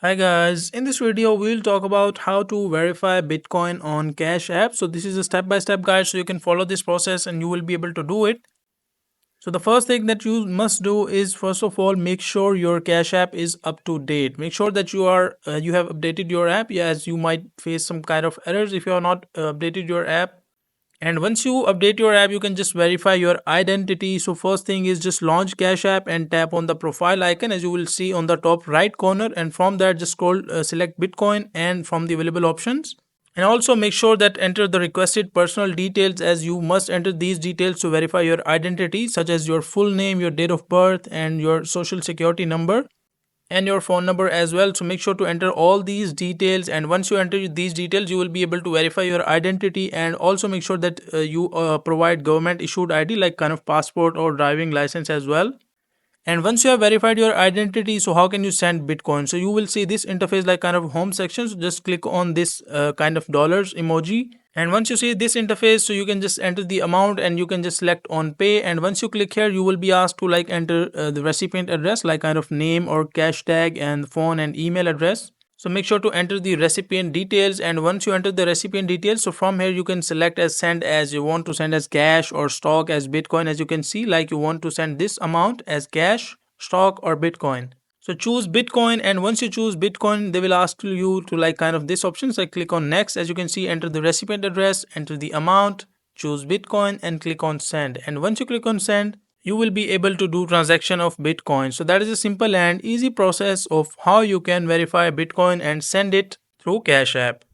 Hi guys, in this video we'll talk about how to verify Bitcoin on Cash App. So this is a step-by-step guide so you can follow this process and you will be able to do it. So the first thing that you must do is first of all make sure your Cash App is up to date. Make sure that you have updated your app, as you might face some kind of errors if you are not updated your app. And once you update your app, you can just verify your identity. So first thing is just launch Cash App and tap on the profile icon as you will see on the top right corner. And from there, just scroll, select Bitcoin and from the available options. And also make sure that enter the requested personal details as you must enter these details to verify your identity such as your full name, your date of birth and your social security number and your phone number as well. So make sure to enter all these details, and once you enter these details you will be able to verify your identity. And also make sure that you provide government issued ID like kind of passport or driving license as well. And once you have verified your identity, so how can you send Bitcoin? So you will see this interface like kind of home section. So just click on this kind of dollars emoji. And once you see this interface, so you can just enter the amount and you can just select on pay. And once you click here, you will be asked to like enter the recipient address like kind of name or cash tag and phone and email address. So make sure to enter the recipient details, and once you enter the recipient details, so from here you can select as send as you want to send as cash or stock as Bitcoin. As you can see, like you want to send this amount as cash, stock or Bitcoin. So choose Bitcoin, and once you choose Bitcoin, they will ask you to like kind of this option. So click on next. As you can see, enter the recipient address, enter the amount, choose Bitcoin and click on send. And once you click on send, you will be able to do transaction of Bitcoin. So that is a simple and easy process of how you can verify Bitcoin and send it through Cash App.